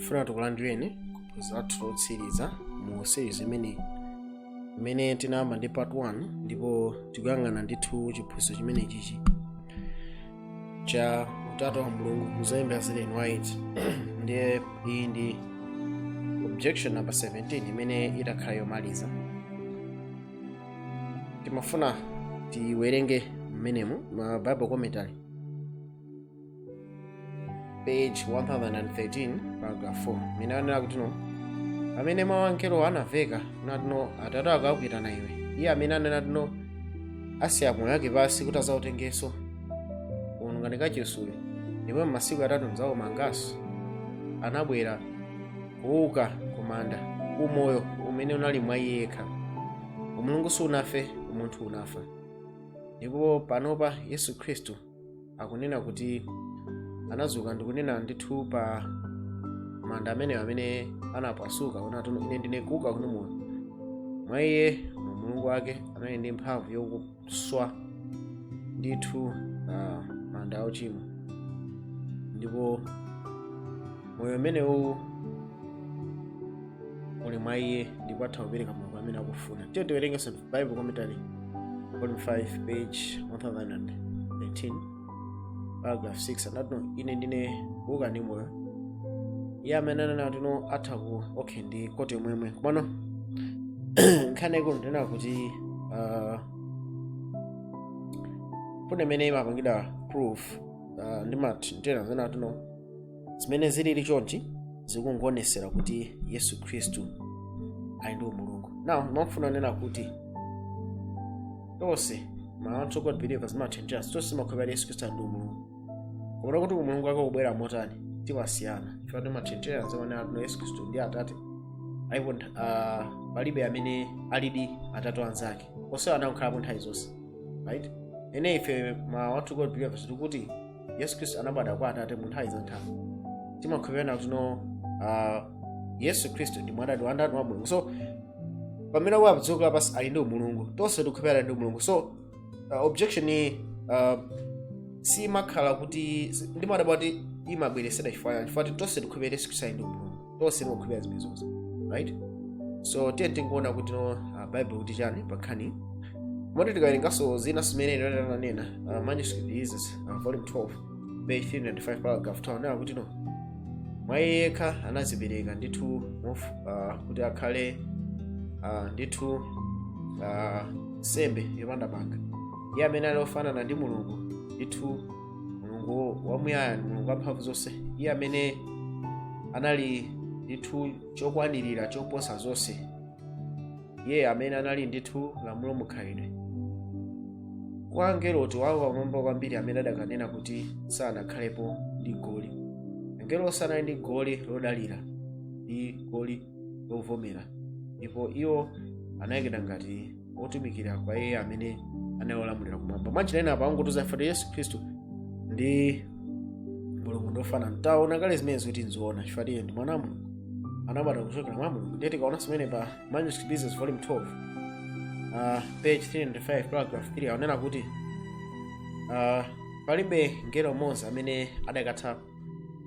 Ndifuna tukulandireni kuphunzira lathu lotsiriza mu series imene tinayamba ndi part 1 ndipo tikuyang'ana ndithu chiphunzitso chimene chichi cha utatu wa Mulungu muzayimba zileni white. Ndiye iyi ndi objection number 17 imene itakhala yomaliza. Timafuna tiwerenge mmenemu ma Bible commentary page 1013 paragraph 4 imene anena kuti amene mawu angelo anaveka natino Atate akakuyitana iwe, iye amene anena tino asiya moyo wake pasi kuti azautengenso ngati kachisule, ndipo m'masiku atatu mzaumanganso. Anabwera kuuka kumanda umoyo umene unali mwa iye yekha. uMulungu sunafe, uMunthu unafa. Ndipo panopa Yesu Khristu akunena kuti anazuka, ndikunena ndithu pa manda amene anapasuka unati ine ndine kuuka kuno moyo. Mwa iye Mulungu wake anali ndi mphamvu yokuswa ndithu manda auchimo, ndipo moyo umenewu uli mwa iye ndipo atha kupereka Mulungu amene akufuna. Tiyo tiwerengenso Bible commentary volume 5 page 1013 paragraph 6 anati ine ndine kuuka ndi moyo. Iye amene anena tino atha ku okay ndi kote mwemwe komano nkhaneko ndinena kuti kuna imene imapangidwa proof ndimati ntena zena tino zimene zilili chonchi zikungonesera kuti Yesu Khristu ali ndi uMulungu. Now ndimafuna nena kuti tonse anthu God believers mathenjera tonse timakhulupirira Yesu Khristu ali ndi uMulungu. Koma kuti uMulungu wake ubwera motani tiwasiyana. Ife timathenjera zimene atino Yesu Khristu ndi Atate aipo palibe amene alidi atatu anzake onse anankhala nthawi zonse, right? Ene ife anthu God believers tikuti Yesu Khristu anabadwa kwa Atate mu nthawi za nthawi. Timakhulupirira kuti Yesu Khristu ndi mwana wa Mulungu. So pamene wabadzuka basi ali ndi uMulungu, tonse tikukhulupirira ndi uMulungu. So objection ni si makhala kuti ndimadabwa kuti imabweresera chifukwa tonse tikukhulupirira Yesu Khristu ali ndi uMulungu, tonse tikukhulupirira zimene zonse, right? So tingoona kuti Bible kuti chani pakhani moti tikawerengaso zina zimene ananena manuscripts volume 12 page 395 paragraph 2 anena kuti mwa iye yekha anazipereka ndithu kuti akhale ndithu sembe yopanda panga. Iye amene ali ofanana ndi Mulungu ndithu, Mulungu wamuyaya, Mulungu wamphamvu zonse. Iye amene anali ndithu chokwanirira choposa zonse. Iye amene anali ndithu lamulo mukhalidwe. Kwa angeloti wawo pamwamba kwambiri amene adakanena kuti sanakhalepo ndi goli. Angelo sanali ndi goli lodalira ndi goli lovomera, ndipo iwo anayikidwa ngati otumikira kwa iye amene anayolamulira kumwamba. Mwanjira apa angotiuza kuti Yesu Khristu ndi Mulungu ndofanana. Taona kale zimene zoti nzoona chifukwa iye ndi mwana wa Mulungu, anabadwa kuchokera mwa Mulungu. Ndiye tikaona zimene pa manuscripts volume 12 page 395 paragraph 3 anena kuti palibe ngelo mmodzi amene adakatha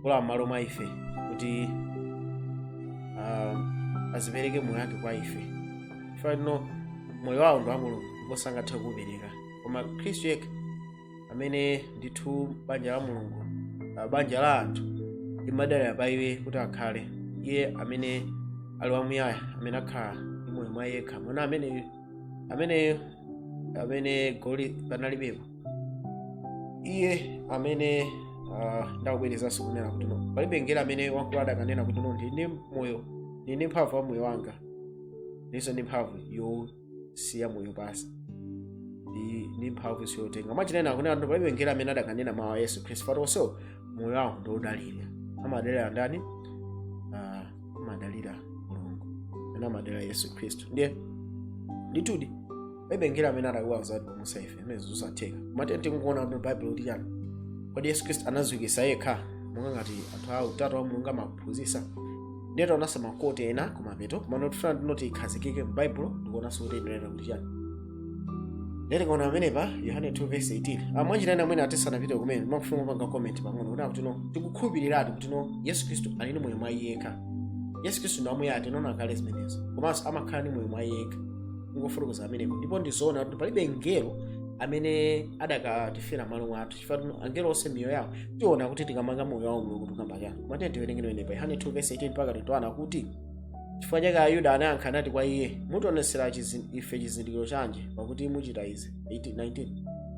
kula m'malo mwa ife kuti azipereke moyo wake kwa ife. Chifukwa moyo wawo ndi wa Mulungu ndipo sangathe kuupereka, koma Khristu yekha amene ndithu banja la Mulungu, banja la anthu limadalira pa iye kuti akhale. Iye amene ali wamuyaya, amene akhala ndi moyo mwa yekha, mwana amene goli panalibepo. Iye amene ndakubwerezanso kunena kuti palibe ngelo amene wankulu adakanena kuti ndi moyo, ndi mphamvu wa moyo wanga, ndiso ndi mphamvu yosiya moyo pasi, ndi mphamvu siyotenga. Mwachinena akunena kuti palibe ngelo amene adakanena mawu a Yesu Khristu fatonso moyo wawo ndiodalira. Amadalira ndani? Amadalira Mulungu amene amadalira Yesu Khristu. Ndiye nditudi palibe ngelo amene adakuwauza kuti musaife amene zosatheka. Mati tinkuona kuti Bible kuti chani kodi Yesu Khristu anazukisa yekha monga ngati anthu a utatu wa Mulungu amaphunzitsa. Ndiye taonanso makoti ena kumapeto komano tifuna tinoti ikhazikike m'Bible, ndikuonanso kuti inenera kuti chani leti kaona amene pa Yohane 2:18 amwanjira ena amene atesana pita kumene makufuna panga comment pang'ono kuti akuti tikukhulupiriratu kuti Yesu Khristu ali ndi moyo mwa iye yekha. Yesu Khristu ndi amuyaya tinaona kale zimenezo komanso amakhala ndi moyo mwa iye yekha ngofotokoza amenepo ndipo ndizoona kuti palibe ngelo amene adakatifera malo mwathu chifukwa angelo onse miyoyo yawo tiona kuti tikamanga moyo wawo Mulungu tukamba chani koma tiwerenge pamene pa Yohane 2:18 mpaka 22 kuti chifukwa chake Ayuda anayankha nati kwa iye mutionesera ife chizindikiro chanji pakuti muchita izi. 19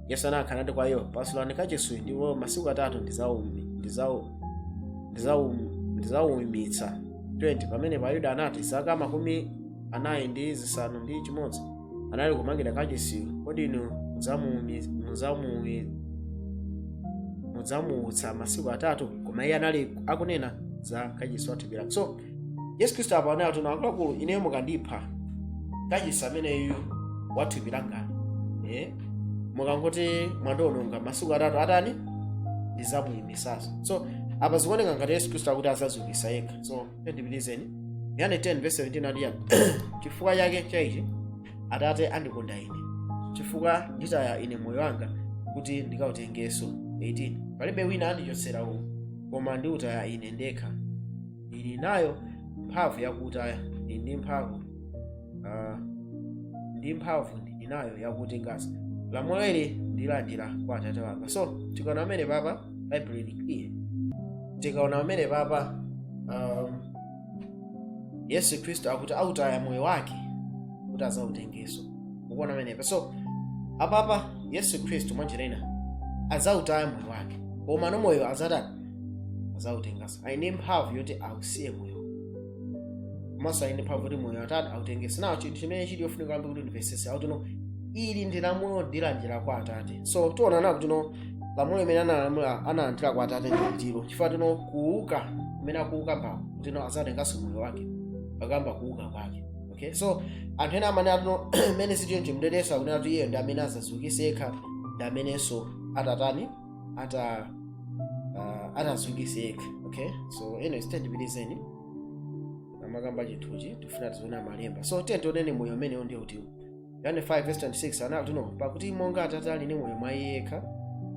Yesu anayankha nati kwa iyo pasulani kachisuyi ndipo masiku atatu ndizaumitsa. 20 pamene pa Ayuda anati zaka 49 anali kumangira kachisuyi kodi inu mudzamuutsa masiku atatu koma iye anali akunena za kachisi wathupira. So Yesu Khristu apa anayo tuna akulu ineyo mukandipha kachisi ameneyu wathupira ngani mukangoti mwandononga masiku atatu atani ndizamuyimitsanso. So apa zikuoneka ngati Yesu Khristu akuti azazukisa yekha. So ndipitizeni Yohane 10:17 ati chifukwa chake chaichi Atate andikonda ine chifukwa nditaya ine moyo wanga kuti ndikautengeso. 18 palibe wina andichotsera uwu koma ndiutaya ine ndekha. Ili nayo mphamvu yakutaya ndi mphamvu ndili nayo yakutenganso. Lamulo ili ndilandira kwa Atate wanga. So tikaona amene papa Bible ili clear. Tikaona amene papa Yesu Khristu akuti autaya moyo wake kuti azautengeso. Ukuona amene pa. So apapa Yesu Khristu mwanjira azautaya moyo wake koma no moyo azautengaso. Aine mphamvu yoti ausiye moyo masa ine mphamvu kuti moyo atatu autengese. Nawo chinthu chimene chili yofunika kwambiri kuti ndimvesese auti ili ndi lamulo ndilandira kwa Atate. So tiona na kuti lamulo imene analandira kwa Atate ndilo chifukwa kuuka imene akuuka pa kuti azatengaso moyo wake pakamba kuuka kwake. Okay, so anthu ena amene mene sichonje mdedesa kunena kuti iye ndi amene azazukise yekha ndi amenenso atatani atazukise yekha. Okay, so ndipitizeni amakamba chinthuchi tifuna tizoona malemba. So tioneni moyo umenewo ndiye kuti Yohane 5:26 anati pakuti monga Atate ali ndi moyo mwa iye yekha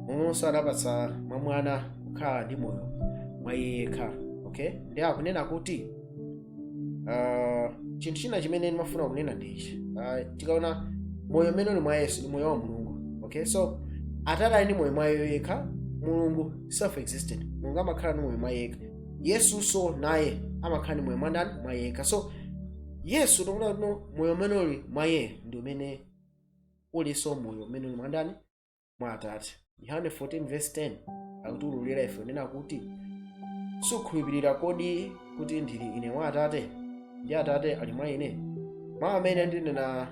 momwenso adapatsa mwa mwana kukhala ndi moyo mwa iye yekha. Okay, ndi akunena kuti chinthu china chimene ndimafuna kunena ndichi tikaona moyo umene uli mwa Yesu ndi moyo wa Mulungu. Okay, so Atate ali ndi moyo mwa iye yekha. Mulungu self existent, Mulungu amakhala ndi moyo mwa iye yekha. Yesu so naye amakhala ndi moyo mwa ndani mwa iye yekha. So Yesu ndikuona kuti moyo umene uli mwa iye ndi umene uliso moyo umene uli mwa ndani mwa Atate. Yohane 14:10 akutiululira ife nena kuti sukhulupirira kodi kuti ndili ine mwa Atate ndi Atate ali mwa ine. Mwa amene ndinena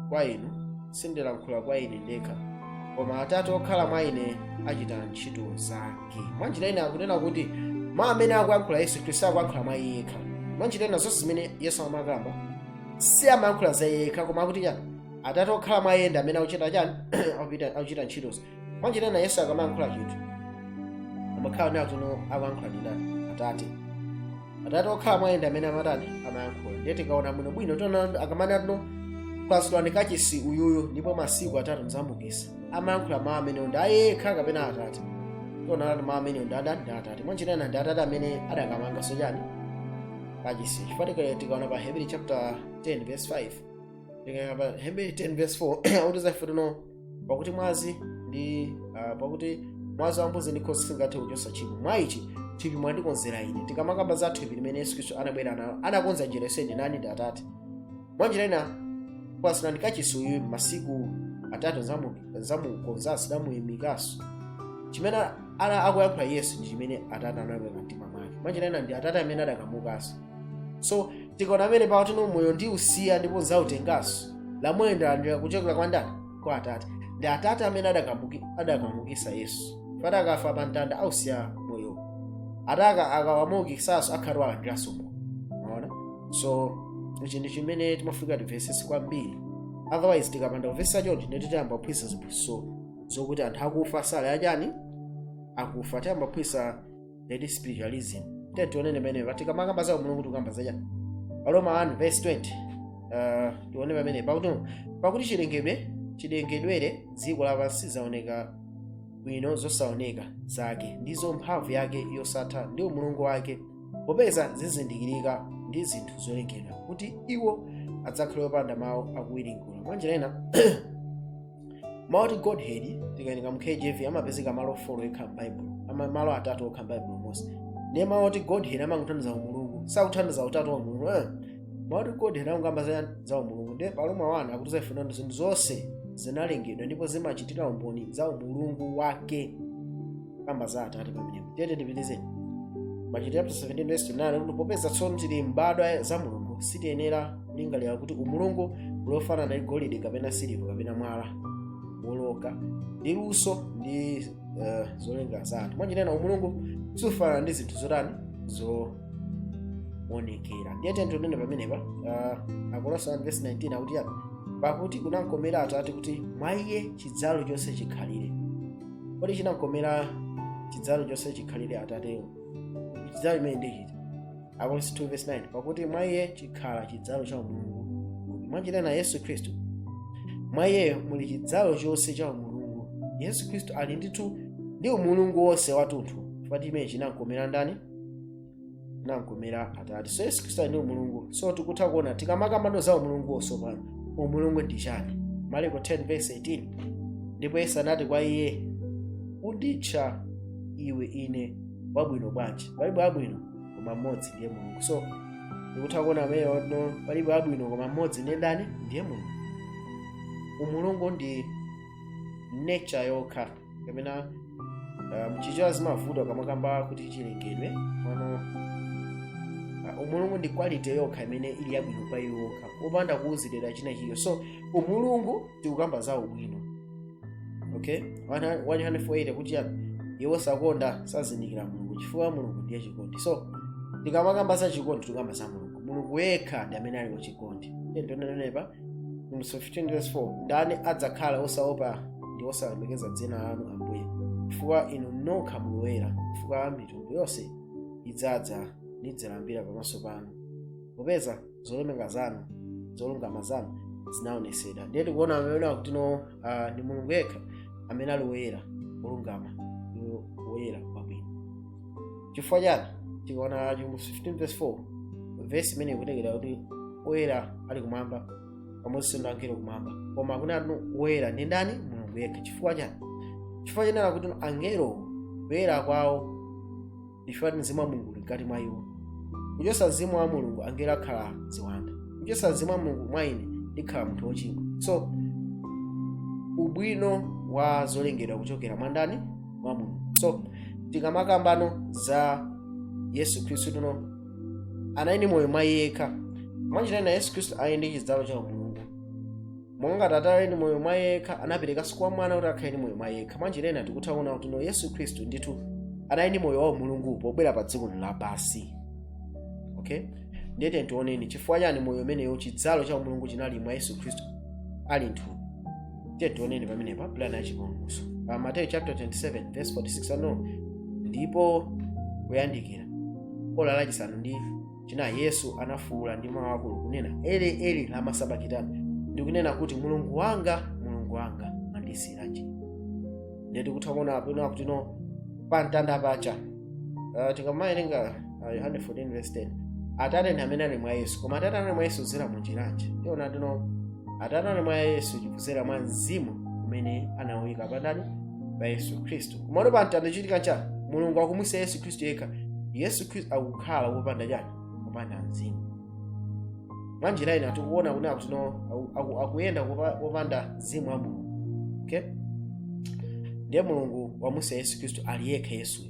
kwa inu sindilankhula kwa ine ndekha koma Atate okhala mwa ine achita ntchito zake. Mwanjira ina akunena kuti mwa amene akuyankhula Yesu Khristu akuyankhula mwa iye yekha. Mwanjira ina zonse zimene Yesu amakamba si amayankhula za iye yekha koma akuti chani Atate okhala mwa iye ndi amene akuchita chani akuchita ntchitozo. Mwanjira ina Yesu akamayankhula chinthu amakhala nayo akuyankhula ndi ndani Atate. Atate okhala mwa iye ndi amene amatani amayankhula. Ndiye tikaona bwino bwino tiona akamana pasulani kachisi uyuyu ndipo masiku atatu mzamukisa amayankhula mwa amene ndi ayekha kapena Atate. Tiona kuti mwa amene ndi Atate. Mwanjira ina ndi Atate amene adakamanga sojani kachisi. Chifukwa tikaona pa Hebrew chapter 10:5 tikaona pa Hebrew 10:4 autiza ife pakuti mwazi ndi pakuti mwazi wambuzi ndi khosi singathe kuchotsa tchimo. Mwa ichi thupi mwandikonzera ine. Tikamakamba za thupi limene Yesu Khristu anabwera nalo anakonza njira yonse nani ndi Atate. Mwanjira ina pasulani kachisi uyu masiku atatu zamukonza sidamuyimikaso. Chimene akuyankhula Yesu ndi chimene Atate anabwera mtima mwake. Mwanjira ina ndi Atate amene adakamukaso. So tikaona amene pakuti moyo ndi usiya ndipo zautengaso lamulo ndalandira kuchokera kwa ndani kwa Atate. Ndi Atate amene adakamukisa Yesu. Fada akafa pa mtanda ausiya moyo. Ataka akawamukisaso akhala alandiranso moyo. Unaona? So ichi ndi chimene timafika tivesese kwambiri. Otherwise tikapanda kuvesa chonchi ndititamba kuphwisa ziphunzitso zokuti anthu akufa sala achani akufa tiyamba kuphwisa lady spiritualism. Tionene pamene patikamanga za Mulungu tikamba zachani. Roma 1:20 tione pamene pakuti chilengedwe chilengedwere dziko lapansi zaoneka bwino zosaoneka zake ndizo mphamvu yake yosatha ndi umulungu wake popeza zizindikirika ndi zinthu zolengedwa kuti iwo adzakhale opanda mawu akuwiringula. Mwanjira ina mawu oti Godhead tikawerenga mu KJV amapezeka malo 4 okha m'Bible, malo atatu okha m'Bible monse. Ndiye mawu oti Godhead amangothandiza umulungu, sakuthandiza utatu wa umulungu. Mawu oti Godhead amangamba za umulungu. Ndiye paloma 1 akutiza ifuna ndi zinthu zonse zinalengedwa ndipo zimachitira umboni za umulungu wake kamba za Atate pamenepo. Tiyeni tipitizeni machitidwe 17:9 kuti popeza tsono tili mbadwa za mulungu sitiyenera kulingalira kuti umulungu ulofanana ndi golide kapena siliva kapena mwala woloka ndi luso ndi zolenga za anthu. Mwanjira umulungu sufanana ndi zinthu zotani zoonekera. Ndiye tinene pamenepa Akolose 1:19 akuti pakuti kunamkomera Atate kuti mwa iye chidzalo chonse chikhalire. Kodi chinamkomera chidzalo chonse chikhalire Atateyo? Chidzalo imene ndichiti Akolose 2:9 pakuti mwa iye chikhala chidzalo cha umulungu. Mwanjira na Yesu Khristu mwa iye muli chidzalo chonse cha umulungu. Yesu Khristu ali ndithu ndi umulungu wonse watunthu chifukwa imene chinamkomera ndani? Namkomera Atate. So Yesu Khristu ali ndi umulungu. So tikutha kuona tikamakambano za umulungu wonse pano umulungu ndi chani. Marko 10:18 ndipo Yesu anati kwa iye uditcha iwe ine wabwino bwanji. Palibe abwino koma mmodzi ndiye mulungu. So tikutha kuona amene palibe abwino koma mmodzi ndiye ndani? Ndiye mulungu. Umulungu ndi nature yokha kapena mchichewa zimavuta kamakamba kuti chilengedwe pano. Umulungu ndi quality yokha imene ili yabwino pa iwo okha opanda kuwuzidira china chiyo. So umulungu tikukamba za ubwino. Okay, 148 kuti iwo sakonda sazindikira mulungu chifukwa mulungu ndiye chikondi. So tikamakamba za chikondi tikukamba za mulungu. Mulungu yekha ndi amene ali wachikondi. Ndionenepa 15:4 ndani adzakhala osaopa ndi osalemekeza dzina lanu Ambuye chifukwa inu nokha mulowera chifukwa mitundu yonse idzadza nidzalambira pamaso panu popeza zolemeka zanu zolungama zanu zinaonesedwa. Ndiye tikuona amene kuti ndi mulungu yekha amene ali woyera olungama woyera kwabwino. Chifukwa chani tikuona 15:4 verse imene ikutekera kuti woyera ali kumwamba pamodzi ndi angelo kumwamba koma kuna woyera ndi ndani? Mulungu yekha. Chifukwa chani? Chifukwa chenera kuti angelo woyera kwawo chifukwa mzimu wa Mulungu ngati mwa iwo. Kuchosa mzimu wa Mulungu angelo akhala ziwanda. Kuchosa mzimu wa Mulungu mwa ine ndikhala munthu wochimwa. So ubwino wa zolengedwa kuchokera mwa ndani? Mwa Mulungu. So tikamakambano za Yesu Khristu tuno anali moyo mwa yekha. Mwanjira na Yesu Khristu ali ndi chidzalo cha umulungu. Monga Atate ali ndi moyo mwa yekha anapereka kwa mwana kuti akhale ndi moyo mwa yekha. Mwanjira ina tikutha kuona kuti Yesu Khristu ndithu anali ndi moyo wa umulungu pobwera pa dziko lapansi. Okay, ndiye tioneni chifukwa chani moyo umeneyo chidzalo cha umulungu chinali mwa Yesu Khristu ali nthu. Ndiye tioneni pamene pa plan ya chipulumutso pa Matthew chapter 27:46 ndipo kuyandikira ola lachisanu ndi chinayi Yesu anafuwula ndi mawu akulu kunena Eli lama sabakitani, ndikunena kuti mulungu wanga mandisiyiranji. Ndiye tikutha kuona apeno kuti pa mtanda pacha tikamayerenga Yohane 14:10 Atate ndi amene ali mwa Yesu koma Atate ali mwa Yesu zera munjiranji. Tiona Atate ali mwa Yesu chikuzera mwa mzimu umene anawika pandani pa Yesu Khristu. Kumalo pa mtanda chitika cha mulungu akumwisa Yesu Khristu yekha. Yesu Khristu akukhala wopanda chani? Wopanda mzimu. Mwanjira ina tikuona kuna kuti akuyenda wopanda mzimu wa Mulungu. Okay, ndiye mulungu wamwisa Yesu Khristu ali yekha Yesu.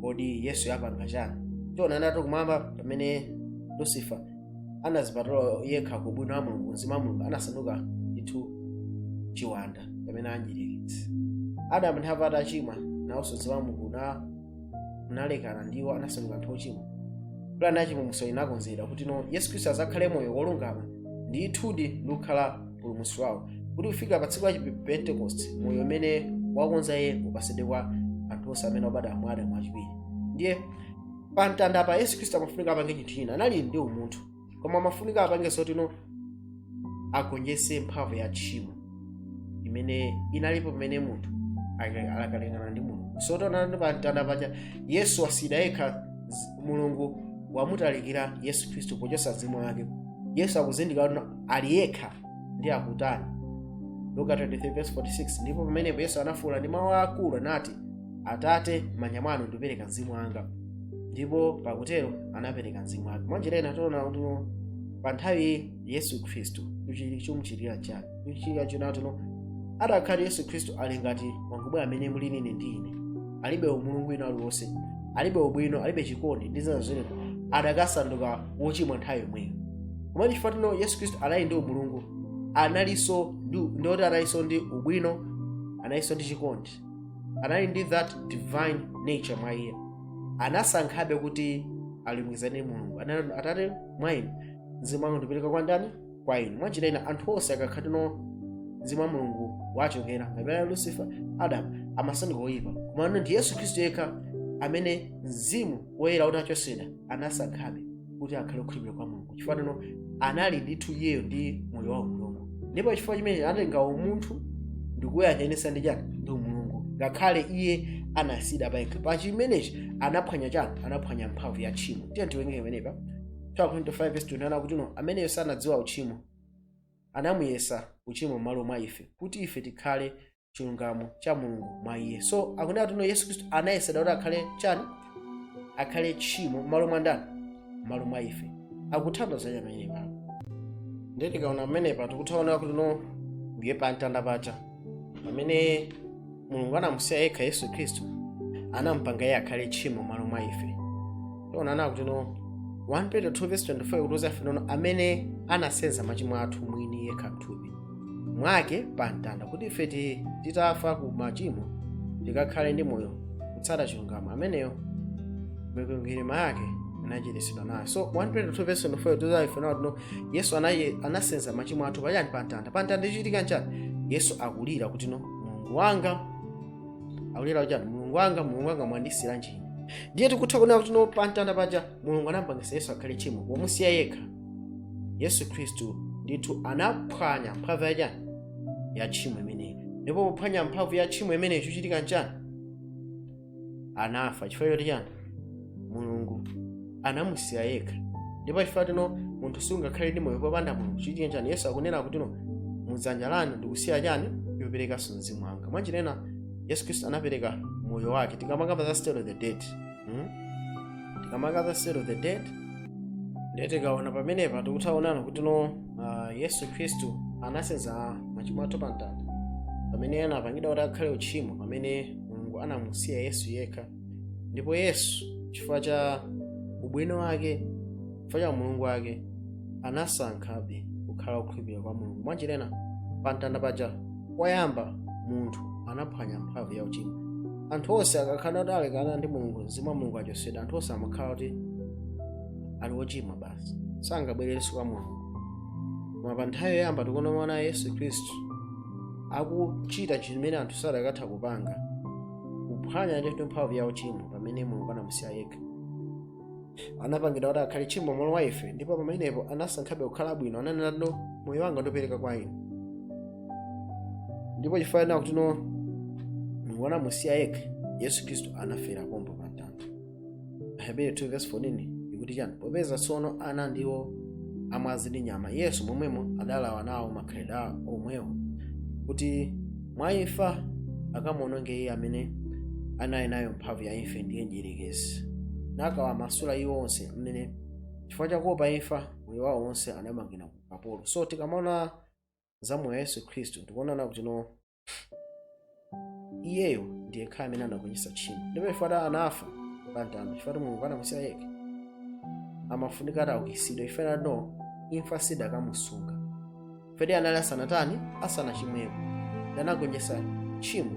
Kodi Yesu yapanga chani? Tiona nato kumwamba pamene Lucifer anazipatula yekha ku bwino wa Mulungu, mzimu wa Mulungu anasanduka ndithu chiwanda pamene anjirikitsa. Adamu ndi Hava atachimwa nawonso mzimu wa Mulungu unalekana ndiwo anasanduka anthu ochimwa. Plan ya chipulumutso inakonzera kuti Yesu Khristu azakhale moyo wolungama ndithudi ndikukhala mpulumutsi wawo kuti kufika pa tsiku la Pentecost moyo umene wakonza iye upasidwe kwa anthu onse amene obadwa mwa Adamu achiwiri. Ndiye pa mtanda pa Yesu Khristu amafunika apange chinthu china, anali ndi umunthu koma amafunika apange zoti agonjetse mphamvu ya tchimo imene inalipo pamene munthu akalekana ndi Mulungu. So taonani pa mtanda paja Yesu wasida yekha, Mulungu wamutalikira Yesu Khristu pochosa mzimu wake. Yesu akuzindikira kuti ali yekha ndi akutani. Luka 23:46. Ndipo pamenepo Yesu anafuwula ndi mawu akulu anati, Atate, m'manja mwanu ndipereka mzimu wanga. Ndipo pakutero anapereka mzimu wake. Mwanjira ina taona kuti pa nthawi Yesu Khristu chumuchitira chake. Kuchitira chonatu adakhala Yesu Khristu ali ngati wangubwera amene muli nine ndi ine. Alibe umulungu ina aliwonse, alibe ubwino, alibe chikondi ndi zina zonse. Adakasanduka wochimwa nthawi yomweyo. Koma chifukwa Yesu Khristu anali ndi umulungu, analiso ndi ubwino, analiso ndi chikondi, anali ndi that divine nature mwa iye. Anasankhabe kuti alimikizane Mulungu. Atate mwa inu, mzimu wanga ndipereka kwa ndani? Kwa inu. Mwanjira ina anthu onse akakhala mzimu wa Mulungu wachokera, ngati Lucifer, Adamu, amasanduka oyipa. Koma ndi Yesu Khristu yekha amene mzimu woyera utachosera anasankhabe kuti akhale okhulupirira kwa Mulungu. Chifukwa anali ndithu iyeyo ndi moyo wa Mulungu. Ndipo chifukwa chimene anatenga uMunthu ndikuyanjanisa ndi chani? Ndi uMulungu. Ngakhale iye anasida payekha. Pa chimenechi anaphwanya chani? Anaphwanya mphamvu ya tchimo. Tiye tiwenge imenepa. 25:29 kuti ameneyo sanadziwa uchimo, anamuyesa uchimo m'malo mwa ife, kuti ife tikhale chilungamo cha Mulungu mwa iye. So akunena kuti Yesu Khristu anayesedwa kuti akhale chani? Akhale tchimo m'malo mwa ndani? M'malo mwa ife. Akuthandiza chani amenepa? Ndiye tikaona amenepa tikutaona kuti ndiye pa mtanda paja pamene Mulungu anamusiya yekha Yesu Khristu, anampanga iye akhale tchimo m'malo mwa ife. Tiona kuti 1 Peter 2:24 kutoza fenono amene anasenza machimo athu mwini yekha mthupi mwake pa mtanda, kuti ife titafa ku machimo tikakhale ndi moyo kutsata chilungamo ameneyo mikwingwirima yake inachiritsidwa nayo. So 1 Peter 2:24 kutoza fenono Yesu anasenza machimo athu pachani? Pa mtanda. Pa mtanda ichitika nchani? Yesu akulira kuti Mulungu wanga, akulira kuti Mulungu wanga mwandisira njini. Ndiye tikutha kuona kuti pa mtanda paja Mulungu anampangisa Yesu akhale tchimo pomusiya yekha. Yesu Khristu ndithu anaphwanya mphamvu ya tchimo imeneyi. Ndipo pophwanya mphamvu ya tchimo imeneyi chichitika nchani? Anafa. Chifukwa choti chani? Mulungu anamusiya yekha. Ndipo chifukwa munthu sungakhale ndi moyo popanda Mulungu. Chichitika nchani? Yesu akunena kuti mudzanja lanu ndikusiya chani? Yoperekanso mzimu wanga. Mwanjira Yesu Khristu anapereka moyo wake. Tikamanga za state of the dead. Tikamanga za state of the dead. Ndiye tikaona pamenepa tikutaonana kuti Yesu Khristu anasenza machimo athu pa mtanda. Pamene anapangidwa kuti akhale uchimo, pamene Mulungu anamusiya Yesu yekha. Ndipo Yesu chifukwa cha ubwino wake, chifukwa cha Mulungu wake, anasankhabe kukhala okhulupirira kwa Mulungu. Mwanjira pa mtanda paja poyamba munthu anaphwanya mphamvu ya uchimo. Anthu onse akakhala kuti alekana ndi Mulungu, mzimu wa Mulungu achosedwa, anthu onse amakhala kuti ali ochimwa basi, sangabwererenso kwa Mulungu. Koma pa nthawi yoyamba tikuona Yesu Khristu akuchita chimene anthu sadakatha kupanga, kuphwanya ndithu mphamvu ya uchimo pamene Mulungu anamusiya yekha. Anapangidwa kuti akhale tchimo m'malo mwa ife, ndipo pamenepo anasankhabe kukhala bwino. Ananena moyo wanga ndipereka kwa inu. Ndipo chifukwa kuti Mulungu anamusiya yekha, Yesu Khristu anafera pompo pa mtanda. Hebrew 2:14 ikuti chani? Popeza tsono ana ndiwo amwazi ndi nyama, Yesu momwemo adalawa nawo makhalidwe omwewo, kuti mwa imfa akamuononge iye amene anali nayo mphamvu ya imfa ndiye njerekezi, nakawamasula iwo onse amene chifukwa chakuopa imfa moyo wawo onse anamangidwa ku kapolo. So tikamaona za moyo wa Yesu Khristu tikuonana kuti iyeyo ndiye khala amene anagonjetsa tchimo. Ndipo chifukwa anafa pa mtanda, chifukwa Mulungu anamusiya yekha, amafunika kuti aukitsidwe. Chifukwa imfa sidakamusunga. Chifukwa anali asanachimwepo, anagonjetsa tchimo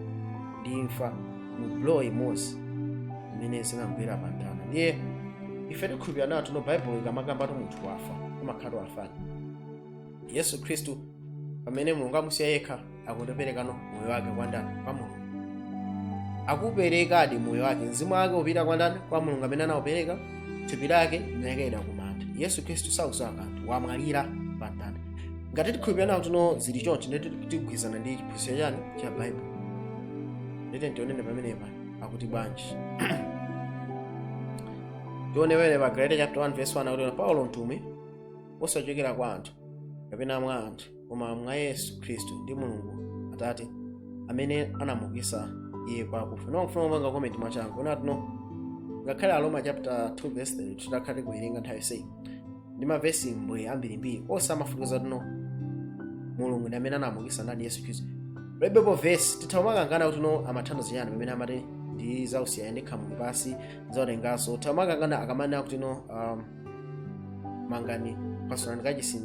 ndi imfa mu blow imodzi imene zinamugwera pa mtanda. Ndiye ife tikhulupirira nawo Bible ikamakamba kuti munthu wafa amakhala wafani. Yesu Khristu pamene Mulungu amusiya yekha akundipereka moyo wake kwa ndani? Kwa Mulungu. Akuperekadi moyo wake, mzimu wake upita kwa ndani? Kwa Mulungu amene anawupereka. Thupi lake linayikidwa ku manda. Yesu Khristu sakusowa kanthu, wamwalira pa mtanda. ngati tikhulupirana kuti no zili chonchi ndeti tikugwirizana ndi chiphunzitso chani cha Bible. Ndete ndionene pamenepa akuti bwanji. Tionewere pa Galatians chapter 1 verse 1 akuti Paulo mtume osachokera kwa anthu kapena mwa anthu koma mwa Yesu Khristu ndi Mulungu Atate amene anamuukitsa iye kwa akufa. Ndikufuna kumanga comment mwachangu ona tuno ngakhale Aroma chapter 2 verse 3 tutakhale kuwerenga nthawi sei ndi mavesi mbwe ambirimbiri osamafukiza tuno Mulungu ndi amene anamuukitsa ndani Yesu Khristu. Bible verse tithamakangana kuti no amathandizo yani pamene amati ndi zausiyana ndi khamu pasi zaolengaso thamakangana akamana kuti no mangani pasonani kachisi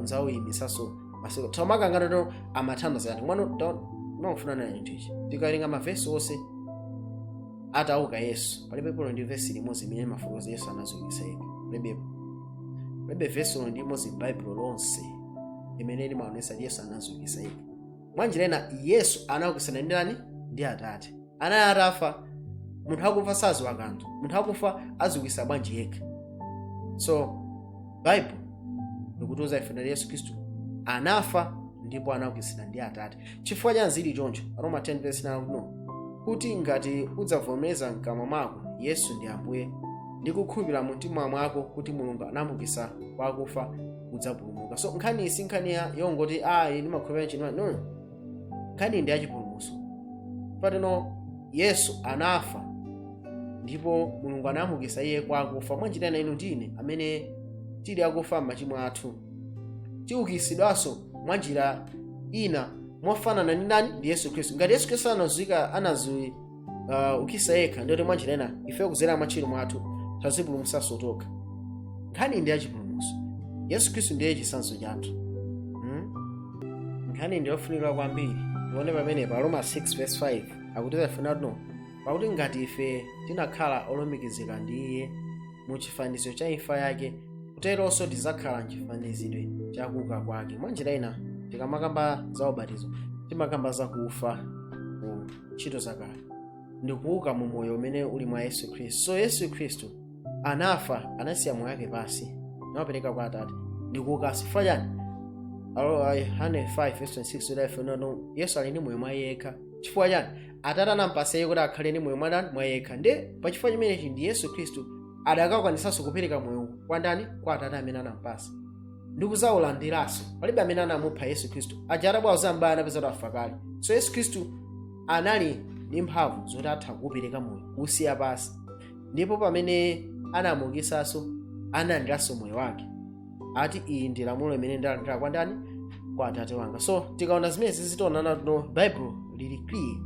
nzawo imisaso masiko thamakangana to amathandizo yani mwana nokufuna nayo ndichi tikalinga mavesi ose atauka Yesu palibe polo ndi verse limodzi imene mafukiza Yesu anazoukitsa yekha. Palibe verse ndi imodzi Bible lonse imene limaonesa Yesu anazoukitsa yekha. Mwanjirena Yesu anaukitsa ndi ndani ndi Atate. Ana atafa munthu akufa saziwa kanthu, munthu akufa aziukitsa bwanji yekha. So Bible ikutiuza ife ndi Yesu Khristu anafa ndipo anaukitsidwa ndi Atate. Chifukwa cha nzili choncho Roma 10 verse 9 kuno kuti ngati udzavomereza mkamwa mwako Yesu ndi Ambuye ndi kukhulupirira mu mtima mwako kuti Mulungu anamuukitsa kwa akufa udzapulumuka. So nkhani isi nkhani yongoti ine makhulupirira chino no nkhani ndi achipulumutso. Patino Yesu anafa ndipo Mulungu anamuukitsa iye kwa akufa. Mwanjirana inu ndine amene tili akufa m'machimo athu tiukitsidwanso mwanjira ina mofanana ndi ndani ndi Yesu Khristu. Ngati Yesu Khristu anaukitsa yekha ndiye mwanjirana ife kuzera machimo mwathu tazipulumutsanso tokha. Nkhani ndi achipulumutso. Yesu Khristu ndiye chitsanzo chathu. Nkhani ndi yofunika kwambiri. Tione pamene pa Roma 6 verse 5 akutiza funa no pakuti ngati ife tinakhala olumikizika ndi iye mu chifanizo cha imfa yake kuteronso tizakhala mchifanizidwe cha kuuka kwake. Mwanjira ina tikamakamba za ubatizo timakamba za kufa mu ntchito zakale ndi kuuka mu moyo umene uli mwa Yesu Khristu. So Yesu Khristu anafa anasiya moyo wake pasi nawapereka kwa Atate ndi kuuka chifukwa chani. Yohane 5 verse 26 no Yesu ali ndi moyo mwa yekha. Chifukwa chani Atate anampatsa iye kuti akhale ndi moyo mwa yekha. Ndi pa chifukwa chimenechi ndi Yesu Khristu adakakwanisanso kupereka moyo kwa ndani kwa Atate amene anampatsa ndi kuzaulandiranso. Palibe amene anamupha Yesu Khristu ajarabwa zambaya anapeza kuti afa kale. So Yesu Khristu anali ndi mphamvu zoti atha kupereka moyo usiya pasi ndipo pamene anamuukitsanso analandiranso moyo wake ati iyi ndi lamulo imene ndalandira kwa ndani kwa Atate wanga. So tikaona zimene zizitoonana no Bible lili clear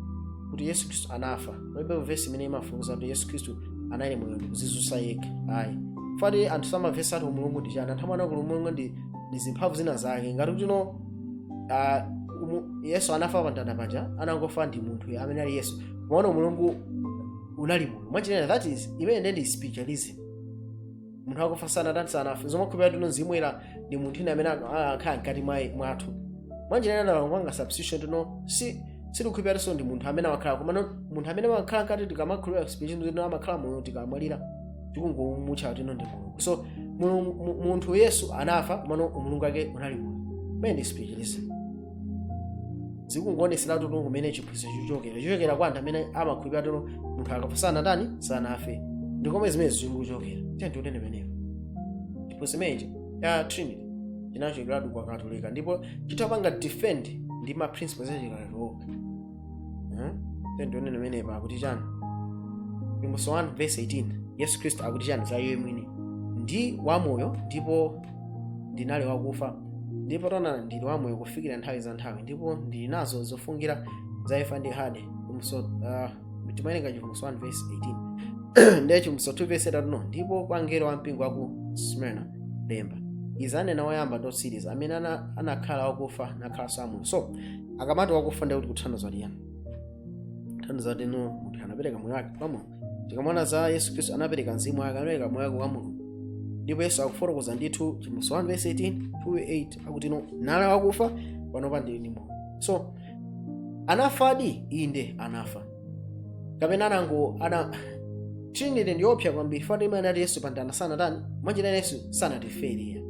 kuti Yesu Khristu anafa. Bible verse imene imafukuza kuti Yesu Khristu anali moyo ndi kuzizutsa yekha. Ayi fadi anthu samavesi ati uMulungu ndi chani. Anthu amana kuti uMulungu ndi zimphamvu zina zake ngati kuti no Yesu anafa pa mtanda paja anangofa ndi munthu amene ali Yesu maona uMulungu unali moyo. Mwanjira that is imene ndi spiritualism. Munthu akufa sanafe zomwe khupira tuno zimwera ndi munthu ine amene akhala mkati mwathu. Mwanjira ina wanga substitution tuno si kukhupira so ndi munthu amene wakhala koma munthu amene wakhala mkati tikamakhulupira spiritualism tuno amakhala moyo tikamwalira tikungomutcha tuno ndi Mulungu. So munthu Yesu anafa koma uMulungu wake unali moyo. Imene ndi spiritualism. Zikungonesera tuno kumene chiphunzitso chochokera kwa anthu amene amakhulupira tuno munthu akafa sanafe ndikomwe zimene zikuchokera. Tiyeni tione pamenepo chiphunzitso imenechi ya Trinity chinachokera kwa Katolika ndipo chitapanga defend ndi ma principles achikatolika. Tiyeni tione pamenepo akuti chani Amos 1 verse 18 Yesu Khristu akuti chani za iye mwini ndi wamoyo ndipo ndinali wakufa ndipo tona ndili wamoyo kufikira nthawi za nthawi ndipo ndili nazo zofungira za imfa ndi Hade. Timawerenga Amos 1 verse 18 ndiye Amos 2 verse 3 ndipo kwa mngelo wa mpingo wa ku Smyrna lemba izi anena woyamba ndi otsiriza amene anakhala wakufa nakhala samoyo. So akamati wakufa ndi kuti kuthandiza liyani thandiza teno munthu anapereka moyo wake kwa Mulungu. Tikamona za Yesu Khristu anapereka mzimu wake anapereka moyo wake kwa Mulungu ndipo Yesu akufotokoza ndithu Amos 1 verse 18 2:8 akuti no nali wakufa panopa ndili ndi moyo. So anafadi inde anafa kapena ana Trinity ndi opya kwambiri fadi imene ati Yesu pantana sanatani mwanjira Yesu sanatifere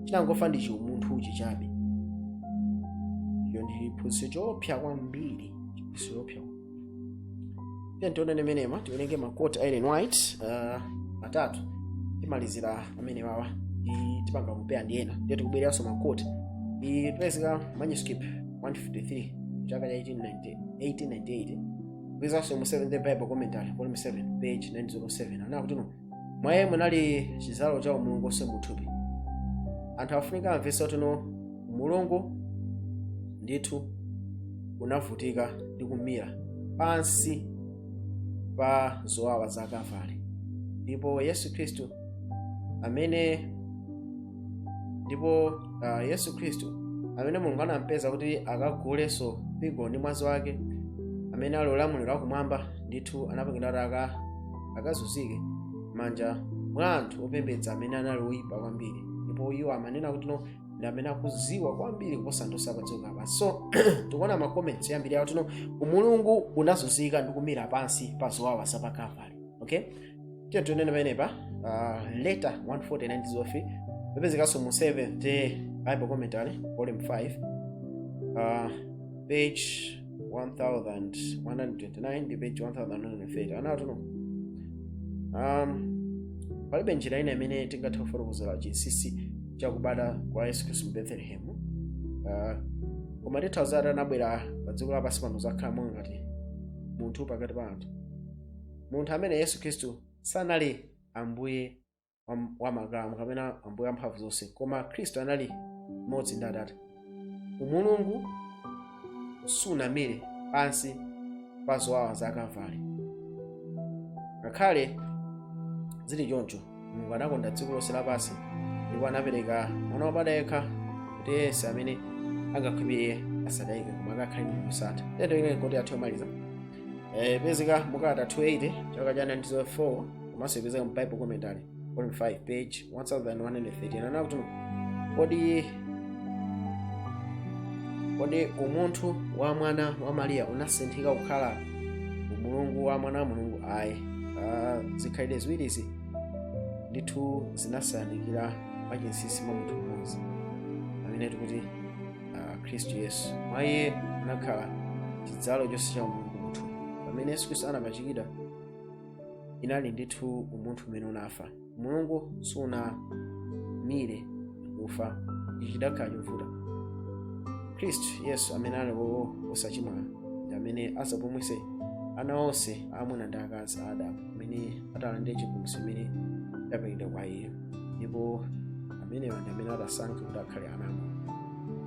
chinangofa ndi uMunthu chabe iyo ndi phunziro choopsa kwambiri, phunziro choopsa. Tione menema tiwerenge makoti a Ellen White atatu timalizira amene wawa tipanga kupea ndi ena ndiye tikubwereranso makoti tipezeka manuscript 153 chaka cha 1898 kwizanso mu 7th Bible Commentary volume 7 page 907 ana kuti mwaye munali chizalo cha uMulungu onse muthupi. Anthu afunika amvesa kuti uMulungu ndithu unavutika ndi kumira pansi pa zowawa za Kalvari, ndipo Yesu Khristu amene Mulungu anampeza kuti akagulenso mpingo ndi mwazi wake, amene ali ulamuliro wakumwamba ndithu anapangidwa kuti akazunzike manja mwa anthu opembedza amene anali oyipa kwambiri, ndipo iwo amanena kuti ndi amene akuziwa kwambiri kuposa anthu osapatsuka pansi. So tikuona ma comments yambiri yawo kuti uMulungu unazunzika ndi kumira pansi pa zowawa za pa Kalvari. Okay, tiye tunene pamenepa letter 149 zofi pepezekanso mu 7th Bible Commentary volume 5 page 1129 ndi page 1130 anati palibe njira ina imene tingathe kufotokozera chinsinsi chakubadwa kwa Yesu Khristu mu Bethlehem, koma tithauzati anabwera pa dziko lapansi pano zakhala monga ngati munthu pakati pa anthu. Munthu amene Yesu Khristu sanali ambuye wa magamu kapena ambuye amphamvu zonse, koma Khristu anali mmodzi ndi Atate. uMulungu sunamire pansi pa zowawa za Kalvari. Ngakhale zili choncho, Mulungu anakonda dziko lonse lapansi ndipo anapereka mwana wobadwa yekha kuti yense amene angakhulupirire asadayike koma akakhale ndi moyo wosatha. Tendo ine kuti athe kumaliza pezeka mukata 280 chaka cha 1904 komanso ipezeka mu Bible Commentary volume 5 page 1130 anena kuti kodi uMunthu wa mwana wa Mariya unasinthika kukhala uMulungu wa mwana wa Mulungu? Ayi, zikhalidwe ziwirizi ndithu zinasanikira pa chinsinsi mwa munthu mmodzi amene tikuti Khristu Yesu. Mwa iye munakhala chidzalo chonse cha uMulungu munthu. Pamene Yesu Khristu anapachikidwa inali ndithu umunthu umene unafa. Mulungu sunamire kufa, ichi chidakhala chovuta. Khristu Yesu amene ali osachimwa ndi amene azapumwise ana onse aamuna ndi akazi a Adamu amene atalandira chipulumutso chimene chapangidwa kwa iye, ndipo amenewa ndi amene atasankha kuti akhale anamo.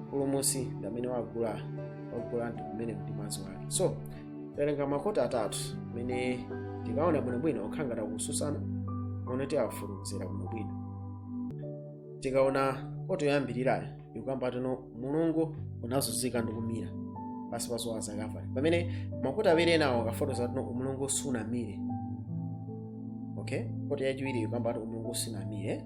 Pulumutsi ndi amene wagula anthu kumene ndi mwazi wake. So tawerenga makoti atatu amene tikaona bwinobwino okhala ngati akususana aone tiwafotokozera bwinobwino. Tikaona koti yoyambirirayo ikukamba kuti Mulungu unazunzika ndi kumira pansi pa zowawa za Kalvari, pamene makoti awiri enawo akafotokoza kuti uMulungu sunamire. Okay, koti yachiwiri ikukamba kuti uMulungu sunamire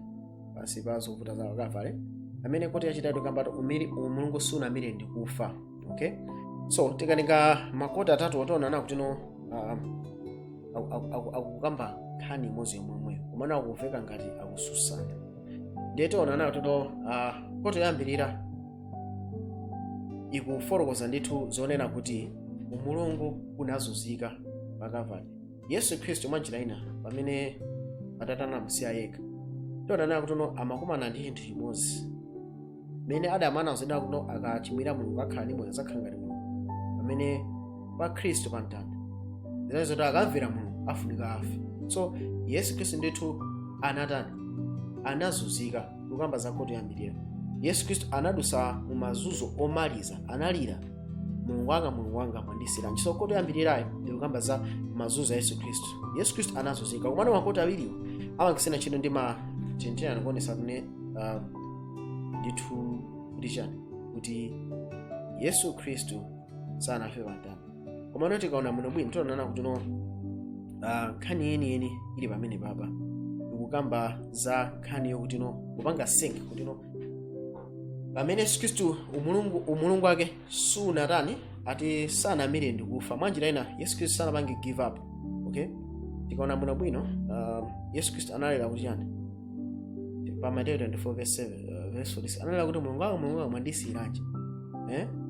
pansi pa zovuta za Kalvari, pamene koti yachitatu ikukamba kuti uMulungu sunamire ndi kufa. Okay, so tikaninga makoti atatu otiona kuti akukamba nkhani imodzi yomweyo komano akuveka ngati akususana. Ndiye tiona kuti koti yoyambirira ikufotokoza ndithu zonena kuti uMulungu unazunzika pa Kalvari. Yesu Khristu mwa njira ina pamene Atate anamusiya yekha, tiona kuti amakumana ndi chinthu chimodzi mene Adamu anazidwa kuti akachimwira Mulungu akhala ndi moyo zakhala ngati Mulungu, pamene pa Khristu pa mtanda zinazo kuti akamvera Mulungu afunika afe. So Yesu Khristu ndithu anazunzika kukamba za koti yoyambirira. Yesu Khristu anadusa mu mazunzo omaliza, analira Mulungu wanga mwandisiranji. So koti yoyambirirayo ndikukamba za mazunzo a Yesu Khristu. Yesu Khristu anazunzika, komano makoti awiriwo amakisiyana ntchito ndi machenjerano kuonesa kuti ndithu kuti Yesu Khristu sanafe pa mtanda. Komano tikaona bwinobwino tiona kuti nkhani yeniyeni ili pamene papa ikukamba za nkhani yokuti kupanga senke kuti pamene Yesu Khristu uMulungu wake sunatani ati sanamire ndi kufa. Mwa njira ina Yesu Khristu sanapange give up. Okay, tikaona bwinobwino Yesu Khristu analira kuti chani pa Mateyu 24 verse 46 analira kuti Mulungu wanga mwandisiranji.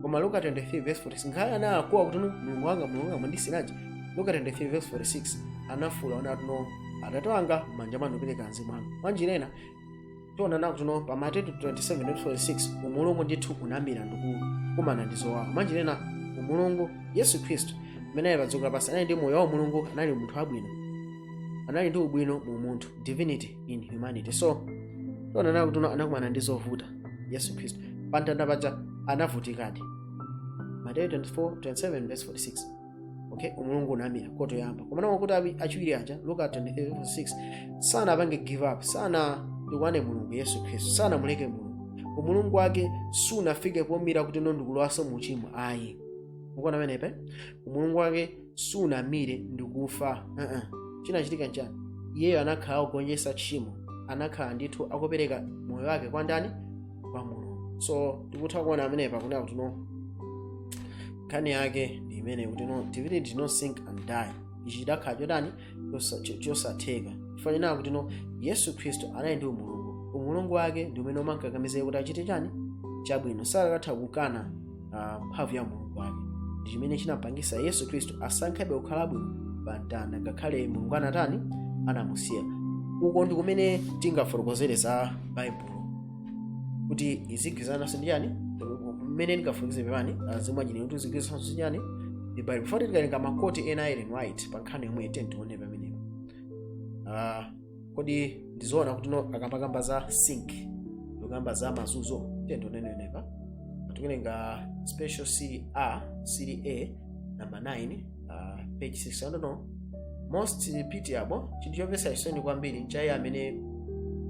Koma Luka 23 verse 46 ngaye anakuwa kuti Mulungu wanga mwandisiranji. Luka 23 verse 46 anafula ona tuno atate wanga manja mwanu pereka mzimu wanga. Mwanjira ena tiona nakuti no pa Mateyu 27 verse 46 uMulungu ndithu unamira ndikumana ndi zowawa. Mwanjira ena uMulungu Yesu Khristu amene padzuka pasi anali ndi moyo wa Mulungu, anali munthu wabwino, anali ndi ubwino mu munthu, divinity in humanity. So tiona nakuti no anakumana ndi zovuta Yesu Khristu. Pa mtanda paja anavutikadi. Mateyu 27 verse 46. Okay, uMulungu unamira koto yamba. Komana kuti achiwiri aja Luka 23 verse 6 sana apange give up, sana ndikwane Mulungu Yesu Khristu, sana muleke Mulungu. uMulungu wake sunafike pomira kuti ndikulowaso mu chimo ayi. Mukuona pamenepa uMulungu wake sunamire ndikufa. Chinachitika nchani? Iyeyo anakhala kugonjetsa tchimo, anakhala ndithu akupereka moyo wake kwa ndani? Kwa Mulungu. So tikutha kuona pamenepa kunena kuti no kani yake ndi imene kuti no divinity did not sink and die. Ichi chidakhala chodani chosatheka. Chifukwa kuti no Yesu Khristu anali ndi uMulungu. uMulungu wake ndi umene umankakamiza kuti achite chani chabwino, sakatha kukana mphamvu ya Mulungu wake. Ndi chimene chinapangisa Yesu Khristu asankhabe kukhala bwino pa mtanda ngakhale Mulungu anatani anamusiya. Uko ndi kumene tingafotokozere za Baibulo kuti izigwirizananso ndi chani mmene ndingafotokoze pepani zimwachini kuti zigwirizananso ndi chani ndi Baibulo. Before tikalenga makoti ena Ellen White pa nkhani yomwe tione pamenepo. Kodi ndizoona kuti no akambakamba za sink, ndikamba za mazunzo tendonenepa. Tikulenga special CD A number 9 page 6. I don't know, most pitiable chinthu chopesa chisoni kwambiri nchayi amene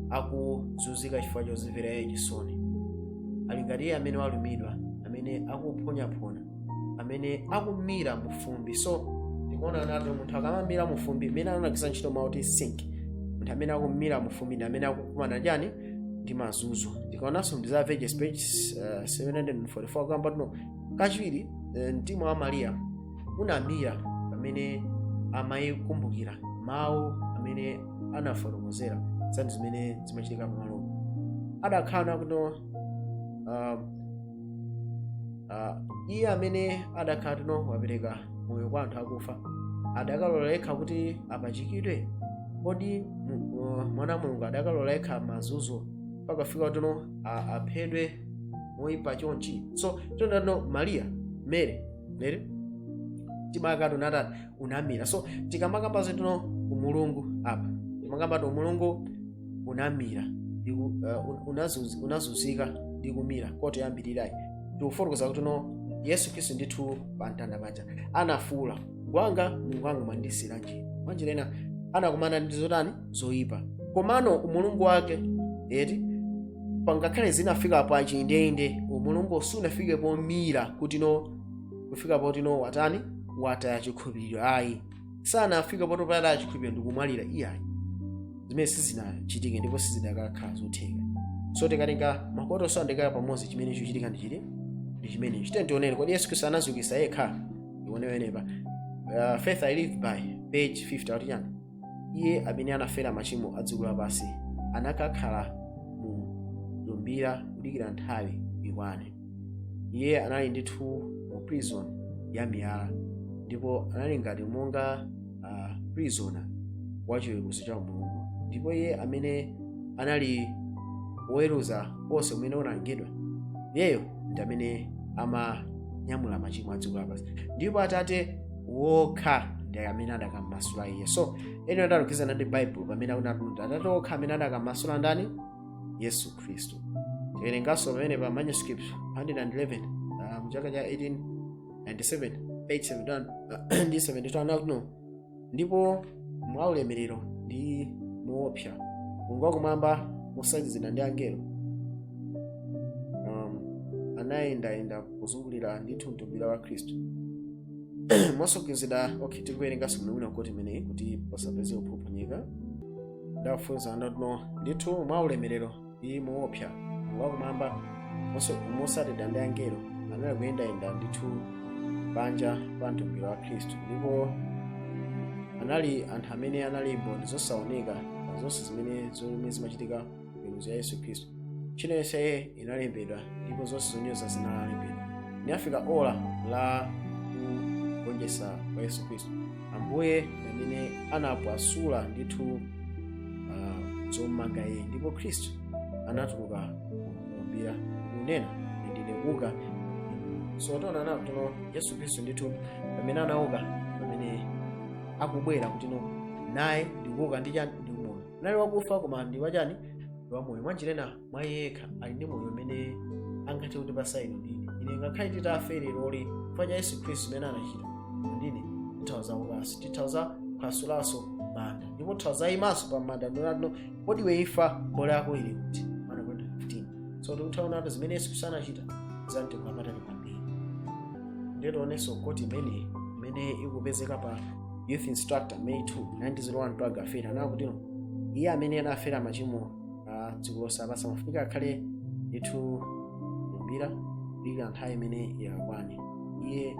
akuzunzika chifukwa chozimvera chisoni. Ali ngati amene walumidwa, amene akuphonyaphona, amene akumira mu fumbi. So tikuona nato munthu akamamira mu fumbi amene anagwiritsa ntchito mauti sink, munthu amene akumira mu fumbi ndi amene akukumana chani ndi mazunzo. Tikaonanso ndi za Verges page 744 kamba tuno kachiwiri mtima wa Mariya unamira pamene amayikumbukira mawu amene anafotokozera zinthu zimene zimachitika pamalo. Adakhala kuno iye amene adakhala tuno wapereka moyo kwa anthu akufa adakalola yekha kuti apachikidwe. Kodi mwana Mulungu adakalola yekha mazunzo pakafika tuno aphedwe moyipa chonchi? So tondano Maria Mary timakatu nata unamira. So tikamakamba zituno uMulungu apa timakamba to uMulungu unamira unazunzika ndi kumira koto yambirirayi. Tikufotokoza kuti no Yesu Khristu ndithu pa mtanda paja anafuula ngwanga Mulungu wanga mwandisiranji. Mwanjira ena anakumana ndi zotani zoyipa, komano uMulungu wake pangakhale zinafika pa chindende uMulungu sunafike pomira kuti no kufika poti no watani wataya chikhulupiriro ayi. Sana afika poto pataya chikhulupiriro ndikumwalira iyayi. Zimene sizinachitike ndipo sizidakakhala zotheka. So tikatenga makoto sondekaya pamodzi chimene chochitika ndi chili ndi chimene chitentionere. Kodi Yesu Khristu anazukisa yekha? Ionewenepa Faith I Live By page 50 kuti chani iye amene anafera machimo adziko lapansi anakakhala mu lumbira kudikira nthawi ikwane. Iye anali ndithu mu prison ya miyala ndipo anali ngati monga prisoner wa chiweruzo cha Mulungu. Ndipo iye amene anali woweruza onse umene unalengedwa iyeyo ndi amene amanyamula machimo adziko lapansi, ndipo Atate wokha ndi amene adakamasula iye. So eno adalukizana ndi Bible pamene akunatunda Atate wokha amene adakamasula ndani? Yesu Khristu. Tikuwerenganso pamene pa manuscript 111 mchaka cha 1897 page 71 ndi 72 anakuno, ndipo mwaulemerero ndi muopsa Mulungu wakumwamba mosadzidwa ndi angelo anayendayenda kuzungulira ndithu mtumbira wa Khristu. Mosogezera okay, tikuwerenganso mnawina kuti imeneyi kuti pasapeze kuphophonyeka. Ndafunsa ndatuno ndithu mwaulemerero ndi muopsa Mulungu wakumwamba mosadzidwa ndi angelo anali kuyendayenda ndithu panja pa mtumbira wa Khristu, ndipo anali anthu amene anali mboni zosaoneka zonse zimene zimachitika m'miweruzo ya Yesu Khristu. Ntchito yonse inalembedwa ndipo zonse zonyoza zinalembedwa. linafika ola la kugonjetsa kwa Yesu Khristu. Ambuye amene anapasula ndithu zomanga iye, ndipo Khristu anatuluka kulumbira kunena ndine kuuka. So tona nawo tuno Yesu Khristu ndithu pamene anauka, pamene akubwera kuti naye ndikuuka ndi chani, ndi moyo. Nali wakufa koma ndi wachani, ndi wamoyo. Mwanjirena mwa yekha ali ndi moyo umene angathe kuti pasaino ndine ine ngakhale titafe lero chifukwa cha Yesu Khristu amene anachita ndine tithauza ukasi, tithauza kuphwasulaso manda, ndipo tithauza imaso pa manda ndonatino kodi iwe ifa bole yako ili kuti mana kwenda 15. So tikuthaonatu zimene Yesu Khristu anachita zamtengo wapatali kwambiri. Ndetoonenso koti imene ikupezeka pa Youth Instructor May 2 1901 mpaka afera nawo kuti iye amene anafera machimo a dziko lonse lapansi amafunika akhale ndithu kulumbira ili nthawi imene yakwane. Iye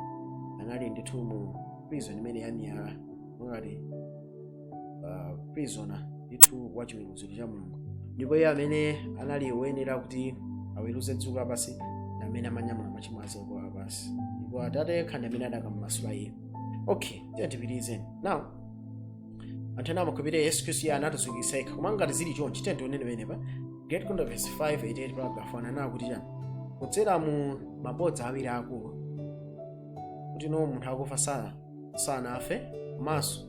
anali ndithu mu prison imene yamiyala ngati prisoner ndithu wachiweruziro cha Mulungu, ndipo iye amene anali woyenera kuti aweruze dziko lapansi ndi amene amanyamula machimo a dziko lapansi, ndipo Atate khandi amene adakammasula iye. Okay, tipitirizeni. Now anthu ena amakhulupirira Yesu Khristu anatizukitsa yekha, koma ngati zili chonchi tionene penepa Get Kunda verse 5:88 paragraph 1 anawo kuti chani, kudzera mu mabodza awiri akulu kuti munthu akufa sanafe, komanso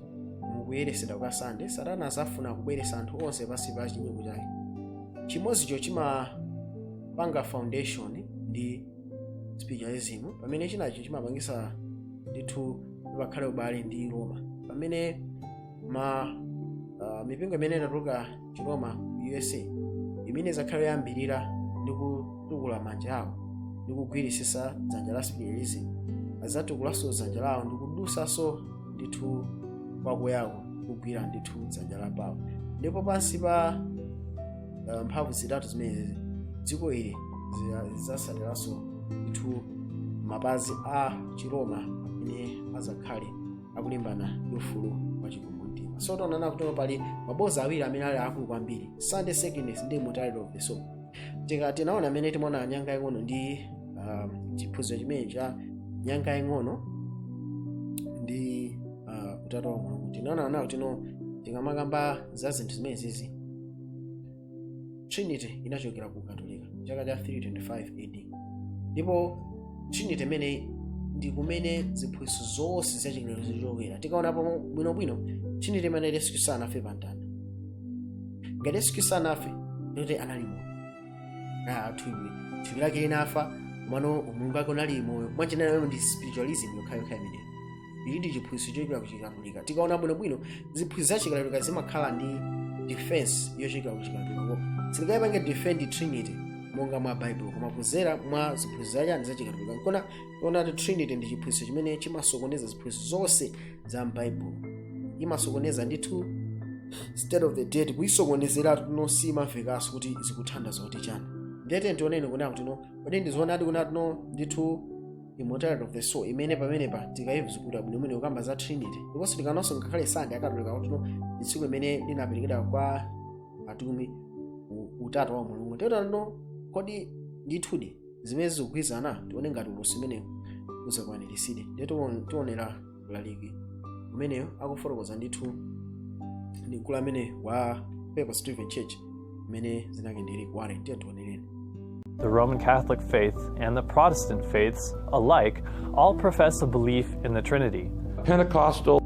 mukuyeresedwa kwa Sande, Satana azafuna kubweretsa anthu onse pansi pa chinyengo chake. Chimodzicho chimapanga foundation ndi spiritualism, pamene chinacho chimapangisa ndithu pakhale ubale ndi Roma. Pamene mipingo imene inatuluka Chiroma USA imene zakhale yambirira ndi kutukula manja awo ndi kugwirisisa dzanja la spiritualism, azatukulanso dzanja lawo ndi kudusaso ndithu kwako yako kugwira ndithu dzanja la pawo. Ndipo pansi pa mphamvu zitatu zimenezi dziko ili zizasaliraso ndithu mapazi a Chiroma amene azakhale akulimbana ndi ufulu wa chikumbumtima. So tonana kuti pali mabodza awiri amene ali akulu kwambiri, Sunday Sacredness ndi Immortality of the Soul. Tinaona amene timaona nyanga ing'ono ndi chiphunziro chimene cha nyanga ing'ono ndi utatu wa Mulungu. Tinaona nawo tingamakamba za zinthu zimenezi Trinity inachokera ku Katolika chaka cha 325 AD, ndipo Trinity imene ndi kumene ziphunzitso zonse zachilero zichokera. Tikaonapo bwinobwino Trinity imene Yesu Khristu anafe pa mtanda. Ngati Yesu Khristu anafe ndikuti anali moyo, thupi lake linafa komano uMulungu wake unali moyo. Mwanjinena ndi spiritualism yokhayokha imeneyo, ili ndi chiphunzitso chochokera ku Chikatolika. Tikaona bwinobwino ziphunzitso za Chikatolika zimakhala ndi defense yochokera ku Chikatolika. Silingayipange defend Trinity monga mwa Bible, koma kuzera mwa ziphunzitso za Chikatolika. Nkona Trinity ndi chiphunzitso chimene chimasokoneza ziphunzitso zonse za Bible. Imasokoneza ndithu state of the dead, kuisokonezera simamvekaso kuti zikuthandiza kuti chani. Ndete tioneni kuna kuti kodi ndizoonadi kuna ndithu Immortality of the Soul imene pamenepa tikayivuzikuta bwinobwino kukamba za Trinity. Ndiponso tikanonso ngakhale Sunday akatolika kuti ndi tsiku imene linaperekedwa kwa atumwi utatu wa Mulungu. Tero kodi ndithudi zimene zikugwirizana, tione ngati ulosi umenewo uzakwaniritsidwe. Ndeto tionera laliki umeneyo akufotokoza ndithu ndi mkulu amene wa Papa Stephen Church imene zinakendere kware. Tionereni. The Roman Catholic faith and the Protestant faiths alike all profess a belief in the Trinity. Pentecostal,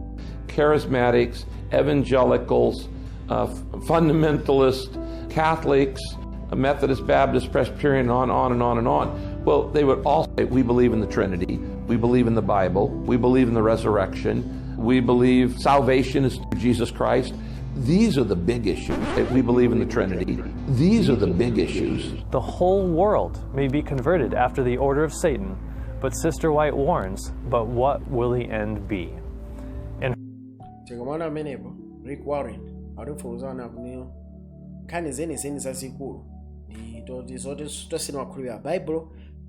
Charismatics, Evangelicals, Fundamentalists, Catholics, Methodist, Baptist, Presbyterian, on and on and on. Well, they would all say, we believe in the Trinity, we believe in the Bible, we believe in the resurrection, we believe salvation is through Jesus Christ. These are the big issues. We believe in the Trinity. These are the big issues. The whole world may be converted after the order of Satan, but Sister White warns, but what will the end be? And tikamwana amenepo Rick Warren arifuuzana kunyo kani zeni zazikulu ndi zoti tosema kukhulupirira Bible,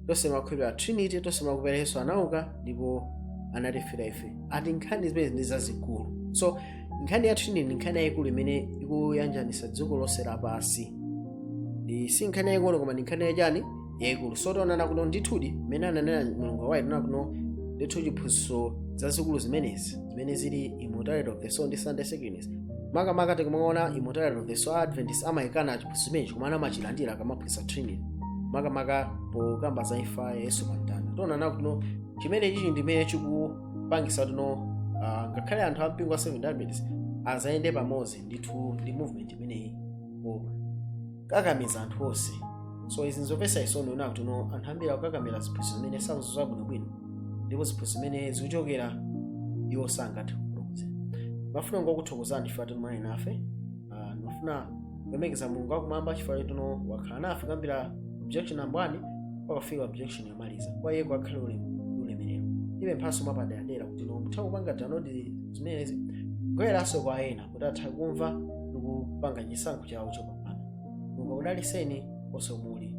tosema kukhulupirira Trinity, tosema kukhulupirira Yesu anauka ndipo anatifira ife. Ati nkhani zimene ndi zazikulu. So nkhani ya Trinity ndi nkhani yayikulu imene ikuyanjanisa dziko lonse lapansi. Si nkhani yaying'ono koma ndi nkhani yachani yaikulu. So tionana kuno ndithudi mmene ananena mulungu wayi tona kuno ndithu chiphunzitso zazikulu zimenezi zimene zili immortality of the soul ndi Sunday sacredness. Makamaka tikumaona immortality of the soul, Adventists amayikana chiphunzitso chimenechi kumana amachilandira kamaphunzitsa Trinity makamaka pokamba za imfa ya Yesu pa mtanda. Tionana kuno chimene chichi ndimene chikupangisa tuno ngakhale anthu ampingo wa Seventh-day Adventists azayende pamodzi ndithu ndi movement imeneyi kakamiza anthu onse. So izi nzopesa isono yona kuti no anthu ambiri akukakamira ziphunzitso zimene sakuzoza bwinobwino ndipo ziphunzitso zimene zikuchokera iwo sangathe kuphunzitsa. Mafuna ngokuthokozani chifukwa tumali nafe. Ndifuna kulemekeza Mulungu wakumwamba chifukwa tuno wakhala nafe kuyambira objection number 1 pakafika objection yomaliza. Kwa iye kwakhale ulemerero. Ibe mphaso mapaderadera kuti no mutha kupanga download zimenezi kuyeranso kwa ena kuti athe kumva ndi kupanga chisankho chawo chopambana. Mulungu akudaliseni onse muli